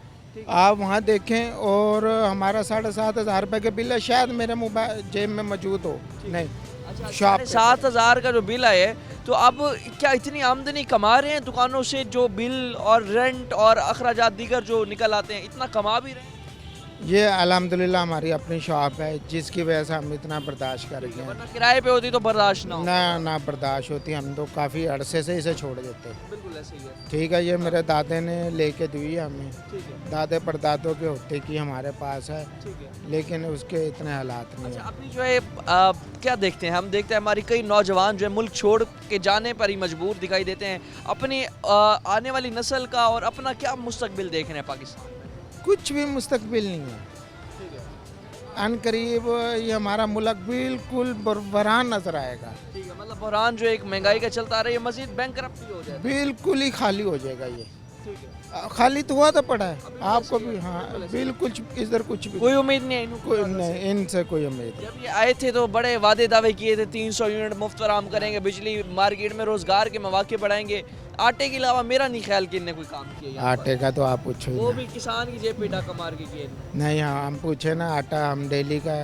आप वहाँ देखें और हमारा 7,500 रुपये का बिल है, शायद मेरे मोबाइल जेब में मौजूद हो। नहीं, अच्छा, शॉप 7,500 का जो बिल है, तो अब क्या इतनी आमदनी कमा रहे हैं दुकानों से जो बिल और रेंट और अखराजात दीगर जो निकल आते हैं, इतना कमा भी रहे हैं? ये अल्हम्दुलिल्लाह हमारी अपनी शॉप है जिसकी वजह से हम इतना बर्दाश्त कर गए हैं। वरना किराए पे होती तो बर्दाश्त ना हो। ना बर्दाश्त होती, हम तो काफ़ी अरसे से इसे छोड़ देते। बिल्कुल ऐसे ही है। ठीक है, ये मेरे दादे ने लेके दी है हमें, ठीक है। दादे परदादों के होते की हमारे पास है, ठीक है। लेकिन उसके इतने हालात नहीं अच्छा है। अभी जो है क्या देखते हैं हम, देखते हैं हमारी कई नौजवान जो है मुल्क छोड़ के जाने पर ही मजबूर दिखाई देते हैं। अपनी आने वाली नस्ल का और अपना क्या मुस्तकबिल देख रहे हैं पाकिस्तान में? कुछ भी मुस्तकबिल नहीं है। अनकरीब ये हमारा मुल्क बिल्कुल बरहरान नज़र आएगा, ठीक है, मतलब बहरान जो एक महंगाई का चलता आ रहा है, ये मजीद बैंकरप्ट हो जाए। बिल्कुल ही खाली हो जाएगा ये। खाली तो हुआ तो पड़ा है आपको भी, हाँ बिल्कुल इधर कुछ भी कोई उम्मीद नहीं है इनको? कोई नहीं, इनसे कोई उम्मीद नहीं। जब ये आए थे तो बड़े वादे दावे किए थे, 300 यूनिट मुफ्त फराम करेंगे, बिजली, मार्केट में रोजगार के मौके बढ़ाएंगे। आटे के अलावा मेरा नहीं ख्याल कि इनने कोई काम किया यहाँ पर। आटे का तो आप पूछो ही वो ना। भी किसान की जेब पे डाका मार के किए इन्होंने। नहीं, हाँ हम पूछे ना, आटा हम डेली का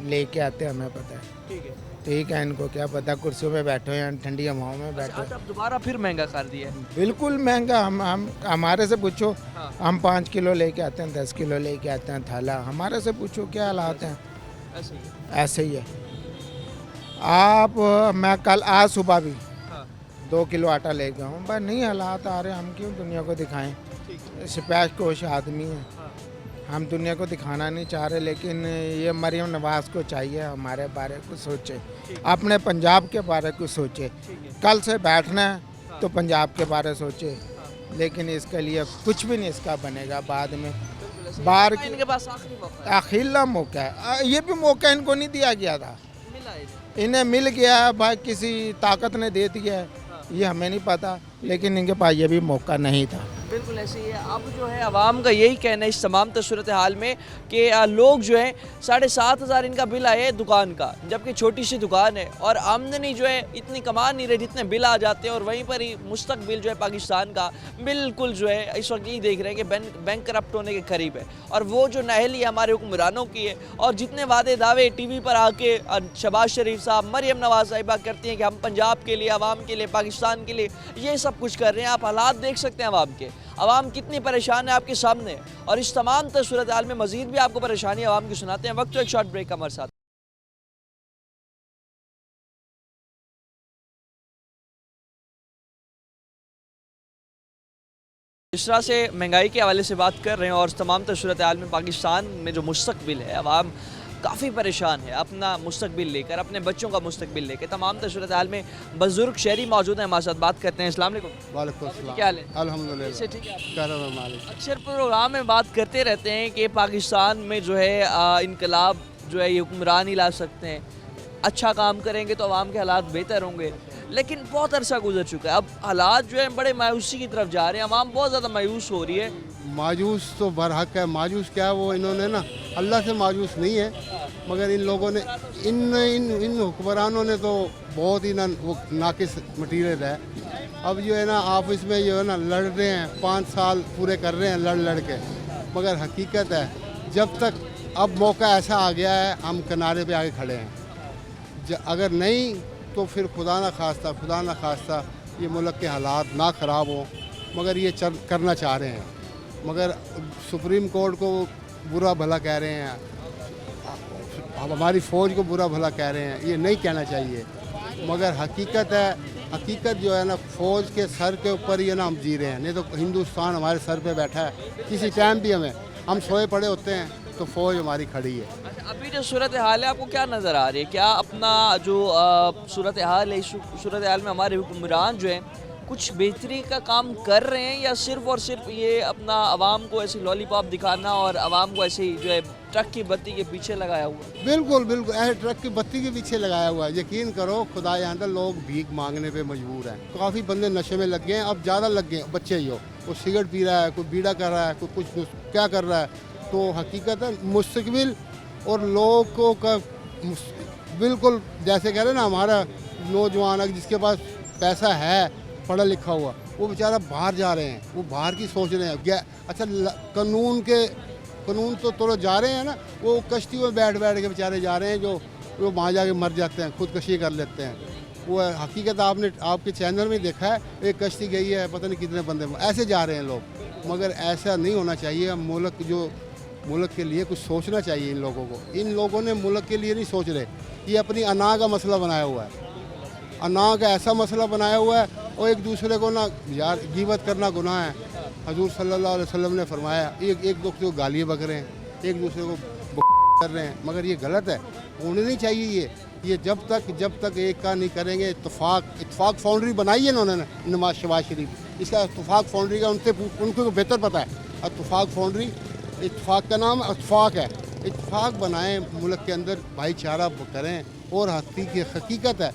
लेके आते हैं, हमें पता है। ठीक है, ठीक है, इनको क्या पता, कुर्सियों पे बैठे हैं, ठंडी हवाओं में बैठे आटा अब दोबारा फिर महंगा कर दिया है। बिल्कुल महंगा। हम हमारे से पूछो, हाँ। हम 5 किलो लेके आते हैं, 10 किलो लेके आते हैं थाला, हमारे से पूछो क्या हालात हैं। ऐसे ही है। ऐसे ही है। आप मैं कल आज सुबह भी हाँ, 2 किलो आटा ले गया हूँ, बस नहीं हालात आ रहे, हम क्यों दुनिया को दिखाएं। ठीक है। सिपाही कोश आदमी है, हाँ, हम दुनिया को दिखाना नहीं चाह रहे, लेकिन ये मरियम नवाज़ को चाहिए हमारे बारे में कुछ सोचे, अपने पंजाब के बारे में कुछ सोचे। ठीक है। कल से बैठना है तो पंजाब के बारे में सोचे, लेकिन इसके लिए कुछ भी नहीं इसका बनेगा बाद में। बाहर की इनके पास आखिरी मौका है। अखिला मौका है, ये भी मौका इनको नहीं दिया गया था, मिला है इन्हें। इन्हें मिल गया है, भाई किसी ताकत ने दे दिया है, ये हमें नहीं पता, लेकिन इनके पास ये भी मौका नहीं था। बिल्कुल ऐसे ही है। अब जो है आवाम का यही कहना है इस तमाम सूरत हाल में कि लोग जो है 7,500 इनका बिल आया है दुकान का, जबकि छोटी सी दुकान है और आमदनी जो है इतनी कमा नहीं रहे जितने बिल आ जाते हैं। और वहीं पर ही मुस्तकबिल जो है पाकिस्तान का बिल्कुल जो है इस वक्त यही देख रहे हैं कि बैंक करप्ट होने के करीब है। और वो जो नहली हमारे हुक्मरानों की है, और जितने वादे दावे टीवी पर आके शहबाज शरीफ साहब, मरियम नवाज साहिबा करती हैं कि हम पंजाब के लिए, आवाम के लिए, पाकिस्तान के लिए ये सब कुछ कर रहे हैं। आप हालात देख सकते हैं आवाम के, आवाम कितनी परेशान है आपके सामने। और इस तमाम सूरत हाल में मजीद भी आपको परेशानी आवाम की सुनाते हैं। वक्त तो एक शॉर्ट ब्रेक का हमारे साथ। इस तरह से महंगाई के हवाले से बात कर रहे हैं और तमाम सूरत हाल में पाकिस्तान में जो मुस्तकबिल है, आवाम काफ़ी परेशान है अपना मुस्तकबिल लेकर, अपने बच्चों का मुस्तकबिल लेकर। तमाम सूरत हाल में बुजुर्ग शहरी मौजूद हैं हमारे साथ, बात करते हैं। अस्सलाम वालेकुम। वालेकुम क्या हाल है? अल्हम्दुलिल्लाह। इससे ठीक है। करम मालिक। अक्सर प्रोग्राम में बात करते रहते हैं कि पाकिस्तान में जो है इनकलाब जो है ये हुक्मरान ही ला सकते हैं, अच्छा काम करेंगे तो आवाम के हालात बेहतर होंगे। लेकिन बहुत अरसा गुजर चुका है, अब हालात जो है बड़े मायूसी की तरफ जा रहे हैं, आवाम बहुत ज़्यादा मायूस हो रही है। मायूस तो बरहक है, मायूस क्या है, वो इन्होंने ना अल्लाह से मायूस नहीं है, मगर इन लोगों ने इन हुक्मरानों ने तो बहुत ही ना वो नाकिस मटीरियल है। अब जो है ना ऑफिस में जो है ना लड़ रहे हैं, 5 साल पूरे कर रहे हैं लड़ के, मगर हकीकत है जब तक अब मौका ऐसा आ गया है हम किनारे पे आके खड़े हैं। अगर नहीं तो फिर खुदा ना खास्ता ये मुल्क के हालात ना ख़राब हो, मगर ये करना चाह रहे हैं, मगर सुप्रीम कोर्ट को बुरा भला कह रहे हैं, हमारी फ़ौज को बुरा भला कह रहे हैं, ये नहीं कहना चाहिए। मगर हकीकत जो है ना फ़ौज के सर के ऊपर ही है ना हम जी रहे हैं, नहीं तो हिंदुस्तान हमारे सर पे बैठा है। किसी टाइम भी हम सोए पड़े होते हैं तो फ़ौज हमारी खड़ी है। अच्छा, अभी जो सूरत हाल है आपको क्या नज़र आ रही है? क्या अपना जो सूरत हाल है, इस सूरत हाल में हमारे हुक्मरान जो हैं कुछ बेहतरी का काम कर रहे हैं, या सिर्फ और सिर्फ ये अपना आवाम को ऐसे लॉलीपॉप दिखाना और आवाम को ऐसे ही जो है ट्रक की बत्ती के पीछे लगाया हुआ है? बिल्कुल ऐसे ट्रक की बत्ती के पीछे लगाया हुआ है। यकीन करो खुदा अंदर लोग भीख मांगने पे मजबूर हैं। काफ़ी बंदे नशे में लग गए हैं, अब ज़्यादा लग गए बच्चे ही हो, कोई सिगरेट पी रहा है, कोई बीड़ा कर रहा है, कोई कुछ क्या कर रहा है। तो हकीकत है मुस्तकबिल और लोगों का बिल्कुल जैसे कह रहे हैं ना, हमारा नौजवान जिसके पास पैसा है, पढ़ा लिखा हुआ, वो बेचारा बाहर जा रहे हैं, वो बाहर की सोच रहे हैं। अच्छा कानून तो थोड़ा जा रहे हैं ना, वो कश्ती में बैठ के बेचारे जा रहे हैं, जो वो वहाँ जाके मर जाते हैं, खुदकशी कर लेते हैं। वो हकीकत आपने आपके चैनल में देखा है, एक कश्ती गई है, पता नहीं कितने बंदे ऐसे जा रहे हैं लोग। मगर ऐसा नहीं होना चाहिए। मुल्क के लिए कुछ सोचना चाहिए इन लोगों को। इन लोगों ने मुल्क के लिए नहीं सोच रहे, ये अपनी अना का मसला बनाया हुआ है, अना का ऐसा मसला बनाया हुआ है। और एक दूसरे को ना यार गिबत करना गुनाह है। हजूर सल्लल्लाहु अलैहि वसल्लम ने फरमाया, एक दूसरे को गालियाँ बक रहे हैं, एक दूसरे को कर रहे हैं, मगर ये गलत है, होनी नहीं चाहिए ये जब तक एक का नहीं करेंगे। इत्तेफाक फाउंड्री बनाई है इन्होंने नवाज शहबाज शरीफ, इसका इत्तेफाक फाउंड्री का उनको बेहतर पता है। इत्तेफाक फाउंड्री, इत्तेफाक का नाम इत्तेफाक है, इत्तेफाक बनाएं, मुल्क के अंदर भाईचारा करें। और हकीकत है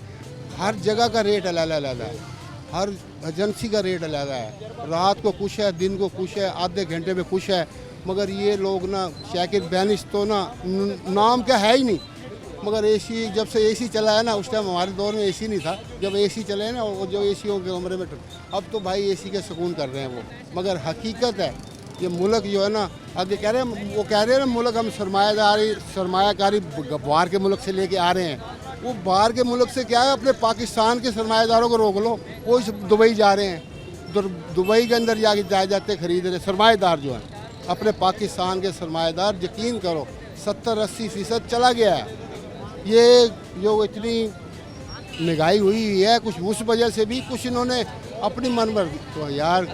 हर जगह का रेट अलग है, हर एजेंसी का रेट अलग है। रात को कुछ है, दिन को कुछ है, आधे घंटे में कुछ है। मगर ये लोग ना शाकिर बैनिश तो ना नाम क्या है ही नहीं। मगर एसी जब से एसी चला है ना, उस टाइम हमारे दौर में एसी नहीं था, जब एसी चले ना और जो एसीओं के कमरे में, अब तो भाई एसी के सुकून कर रहे हैं वो। मगर हकीकत है ये मुल्क जो है ना, अब ये कह रहे हैं, वो कह रहे हैं ना मुल्क हम सरमायाकारी बाहर के मुल्क से लेके आ रहे हैं। वो बाहर के मुल्क से क्या है, अपने पाकिस्तान के सरमायादारों को रोक लो, वो दुबई जा रहे हैं, दुबई के अंदर जाते खरीद रहे सरमायादार जो हैं अपने पाकिस्तान के सरमायादार। यकीन करो 70-80% चला गया है। ये जो इतनी महंगाई हुई है कुछ उस वजह से भी, कुछ इन्होंने अपनी मनमर्जी तो यार।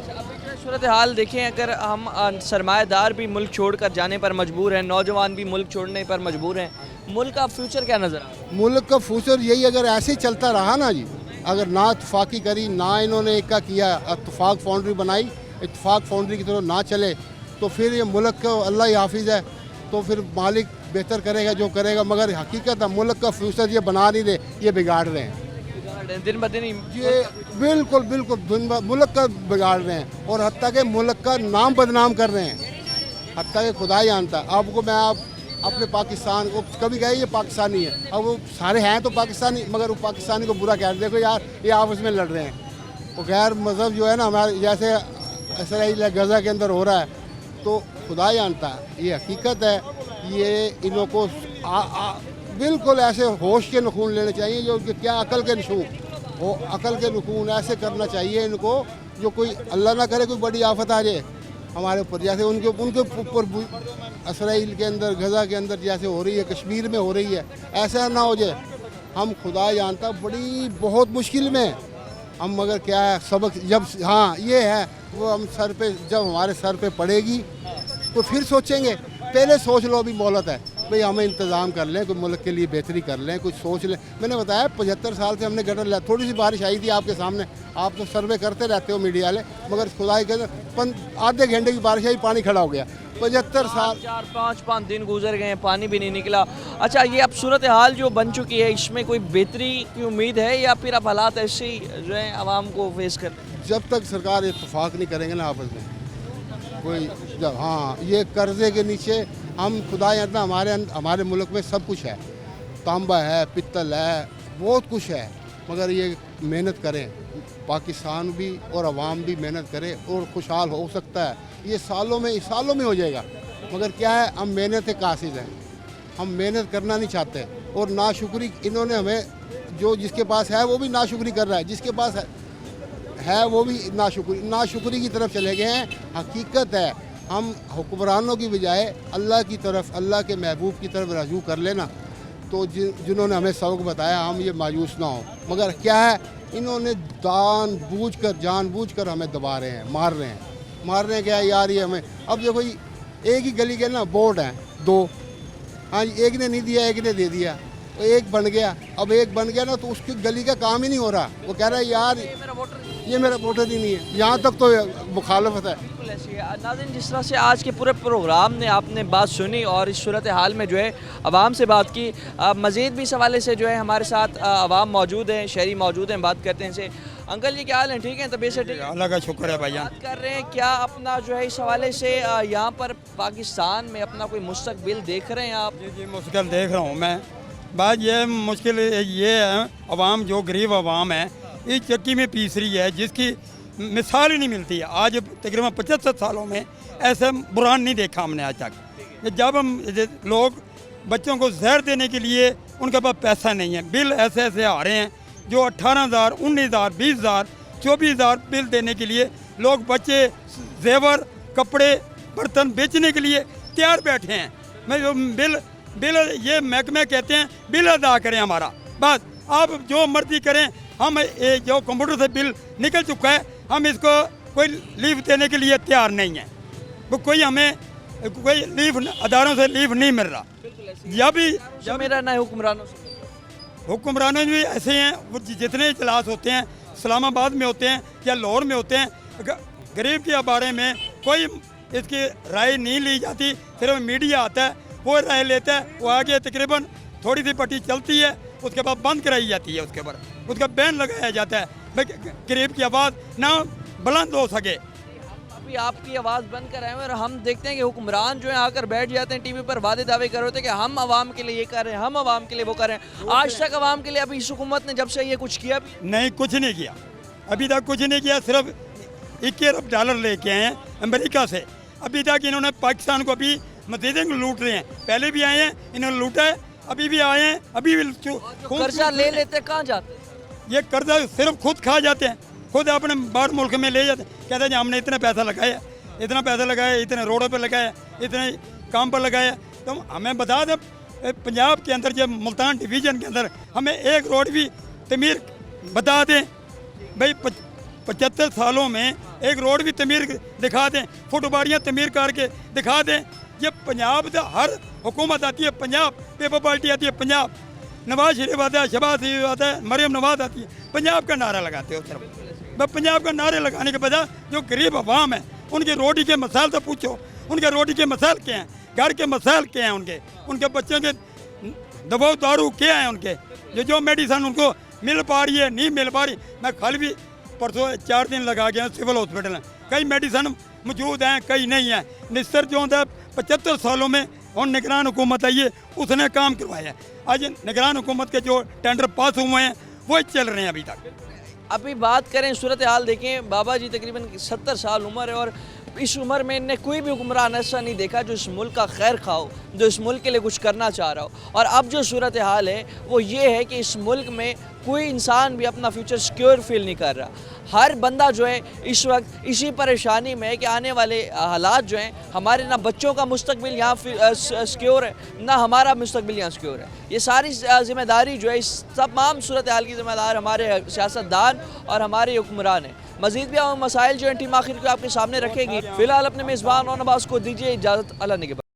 सूरत हाल देखें, अगर हम सरमायादार भी मुल्क छोड़कर जाने पर मजबूर हैं, नौजवान भी मुल्क छोड़ने पर मजबूर हैं, मुल्क का फ्यूचर क्या नज़र आ रहा है? मुल्क का फ्यूचर यही, अगर ऐसे ही चलता रहा ना जी, अगर ना इत्तफाकी करी, ना इन्होंने एक का किया, इत्तफाक फाउंड्री बनाई, इत्तफाक फाउंड्री की तरफ ना चले, तो फिर ये मुल्क का अल्लाह ही हाफिज़ है, तो फिर मालिक बेहतर करेगा जो करेगा। मगर हकीकत है मुल्क का फ्यूचर ये बना नहीं रहे, ये बिगाड़ रहे हैं दिन ब दिन ये बिल्कुल मुल्क का बिगाड़ रहे हैं। और हत्ता के मुल्क का नाम बदनाम कर रहे हैं, हत्ता के खुदा ही जानता है। आपको मैं आप अपने पाकिस्तान को कभी कहे ये पाकिस्तानी है, अब वो सारे हैं तो पाकिस्तानी, मगर वो पाकिस्तानी को बुरा कह रहे, देखो यार ये आपस में लड़ रहे हैं। वो गैर मज़हब जो है ना हमारे जैसे इसराइल गज़ा के अंदर हो रहा है, तो खुदा जानता है। ये हकीकत है, ये इन्हों को बिल्कुल ऐसे होश के नखून लेने चाहिए, जो क्या अकल के नशून वो अकल के नखून ऐसे करना चाहिए इनको, जो कोई अल्लाह ना करे कोई बड़ी आफत आ जाए हमारे ऊपर, जैसे उनके ऊपर इसराइल के अंदर गज़ा के अंदर जैसे हो रही है, कश्मीर में हो रही है, ऐसा ना हो जाए। हम खुदा जानता बड़ी बहुत मुश्किल में हम, मगर क्या है सबक जब हाँ ये है वो हम सर पे जब हमारे सर पे पड़ेगी तो फिर सोचेंगे। पहले सोच लो, अभी मोहलत है भाई, हमें इंतज़ाम कर लें, कोई मुल्क के लिए बेहतरी कर लें, कुछ सोच लें। मैंने बताया 75 साल से हमने गटर लिया, थोड़ी सी बारिश आई थी आपके सामने, आप तो सर्वे करते रहते हो मीडिया वाले, मगर खुदाई के आधे घंटे की बारिश आई, पानी खड़ा हो गया। 75 साल 4-5 दिन गुजर गए हैं, पानी भी नहीं निकला। अच्छा, ये अब सूरत हाल जो बन चुकी है, इसमें कोई बेहतरी की उम्मीद है या फिर अब हालात ऐसे ही जो है आवाम को फेस कर? जब तक सरकार इत्तेफाक नहीं करेंगे ना आपस में कोई, जब हाँ ये कर्जे के नीचे हम खुदा जानता, हमारे मुल्क में सब कुछ है, तांबा है, पित्तल है, बहुत कुछ है, मगर ये मेहनत करें, पाकिस्तान भी और अवाम भी मेहनत करे और खुशहाल हो सकता है। ये सालों में हो जाएगा, मगर क्या है हम मेहनत के कासिद हैं, हम मेहनत करना नहीं चाहते। और नाशुक्री इन्होंने हमें, जो जिसके पास है वो भी नाशुक्री कर रहा है, जिसके पास है वो भी नाशुक्री की तरफ चले गए हैं। हकीकत है हम हुक्मरानों की बजाय अल्लाह की तरफ, अल्लाह के महबूब की तरफ रजू कर लेना, तो जिन्होंने हमें सबक बताया हम ये मायूस ना हो। मगर क्या है इन्होंने जानबूझकर हमें दबा रहे हैं, मार रहे हैं क्या यार। ये हमें अब देखो एक ही गली के ना बोर्ड हैं 2, हाँ एक ने नहीं दिया, एक ने दे दिया, तो एक बन गया। अब एक बन गया ना तो उसकी गली का काम ही नहीं हो रहा, वो कह रहा है यार ये मेरा वोटर ही नहीं है, यहाँ तक तो मुखालफत है। नाज़रीन, जिस तरह से आज के पूरे प्रोग्राम ने आपने बात सुनी और इस सूरत हाल में जो है आवाम से बात की, मज़ीद भी इस हवाले से जो है हमारे साथ आवाम मौजूद हैं, शहरी मौजूद हैं, बात करते हैं इनसे। अंकल जी क्या हाल है, ठीक है? तबीयत से ठीक? अल्लाह का शुक्र है भैया। बात कर रहे हैं क्या अपना जो है इस हवाले से यहाँ पर पाकिस्तान में अपना कोई मुस्तकबिल देख रहे हैं आप? जी मुश्किल देख रहा हूँ मैं। बात ये मुश्किल ये है, अवाम जो गरीब अवाम है इस चक्की में पीस रही है, जिसकी मिसाल ही नहीं मिलती है। आज तकरीबन 75 सालों में ऐसा बुरान नहीं देखा हमने आज तक। जब हम लोग बच्चों को जहर देने के लिए उनके पास पैसा नहीं है, बिल ऐसे ऐसे आ रहे हैं जो 18,000, 19,000, 20,000, 24,000 बिल देने के लिए लोग बच्चे जेवर, कपड़े, बर्तन बेचने के लिए तैयार बैठे हैं। मैं जो बिल ये महकमे कहते हैं बिल अदा करें हमारा, बस आप जो मर्जी करें। हम जो कंप्यूटर से बिल निकल चुका है, हम इसको कोई लीव देने के लिए तैयार नहीं है। वो कोई हमें कोई लीव अदारों से लीव नहीं मिल रहा। जब मेरा ना हुक्मरानों भी ऐसे हैं, वो जितने इजलास होते हैं इस्लामाबाद में होते हैं या लाहौर में होते हैं, गरीब के बारे में कोई इसकी राय नहीं ली जाती। सिर्फ मीडिया आता है वो राय लेता है, वो आगे तकरीबन थोड़ी सी पट्टी चलती है, उसके बाद बंद कराई जाती है, उसके ऊपर उसका बैन लगाया जाता है भाई गरीब की आवाज़ ना बुलंद हो सके। अभी आपकी आवाज़ बंद कराए और हम देखते हैं कि हुक्मरान जो है आकर बैठ जाते हैं टीवी पर, वादे दावे कर रहे थे कि हम आवाम के लिए ये कर रहे हैं, हम आवाम के लिए वो कर रहे हैं। आज तक आवाम के लिए अभी इस हुकूमत ने जब से ये कुछ किया भी नहीं, कुछ नहीं किया, अभी तक कुछ नहीं किया। सिर्फ $21 अरब लेके आए हैं अमेरिका से। अभी तक इन्होंने पाकिस्तान को अभी मस्जिदें लूट रहे हैं, पहले भी आए हैं, इन्होंने लूटा है, अभी भी आए हैं, अभी भी कर्जा ले लेते कहाँ जाते हैं? ये कर्जा सिर्फ खुद खा जाते हैं, खुद अपने बाहर मुल्क में ले जाते हैं, कहते हैं जी हमने इतना पैसा लगाया, इतना पैसा लगाया, इतने रोडों पर लगाया, इतने काम पर लगाया। तो हमें बता दें पंजाब के अंदर जब मुल्तान डिवीज़न के अंदर हमें एक रोड भी तमीर बता दें भाई, 75 सालों में एक रोड भी तमीर दिखा दें, फुटबारियाँ तमीर करके दिखा दें। ये पंजाब से हर हुकूमत आती है, पंजाब पीपल पार्टी आती है, पंजाब नवाज शरीफ आता है, शहबाज शरीफ आता है, मरियम नवाज आती है, पंजाब का नारा लगाते हो सिर्फ। बस पंजाब का नारे लगाने के बजाय जो गरीब अवाम है उनके रोटी के मसाइल तो पूछो, उनके रोटी के मसाइल क्या हैं, घर के मसाइल क्या हैं, उनके बच्चों के दवाओ दारू क्या है, उनके जो मेडिसन उनको मिल पा रही है, नहीं मिल पा रही। मैं कल भी परसों 4 दिन लगा गया सिविल हॉस्पिटल में, कई मेडिसन मौजूद हैं, कई नहीं है। निस्तर जो होता है 75 सालों में और निगरान हुकूमत आई है, उसने काम करवाया है। आज निगरान हुकूमत के जो टेंडर पास हुए हैं वो चल रहे हैं अभी तक। अभी बात करें सूरत हाल देखें, बाबा जी तकरीबन 70 साल उम्र है और इस उम्र में इन्हें कोई भी हुक्मरान ऐसा नहीं देखा जो इस मुल्क का खैर खाओ, जो इस मुल्क के लिए कुछ करना चाह रहा हो। और अब जो सूरत हाल है वो ये है कि इस मुल्क में कोई इंसान भी अपना फ्यूचर सिक्योर फील नहीं कर रहा। हर बंदा जो है इस वक्त इसी परेशानी में है कि आने वाले हालात जो हैं, हमारे ना बच्चों का मुस्तकबिल यहाँ सिक्योर है, ना हमारा मुस्तकबिल यहाँ सिक्योर है। ये सारी ज़िम्मेदारी जो है, इस तमाम सूरत हाल की ज़िम्मेदार हमारे सियासतदान और हमारे हुक्मरान हैं। मज़ीद भी मसाइल जो हैं टीम आखिर को आपके सामने रखेगी। फ़िलहाल अपने मेज़बान और नवाज़ को दीजिए इजाज़त। अल्लाह निगहबान।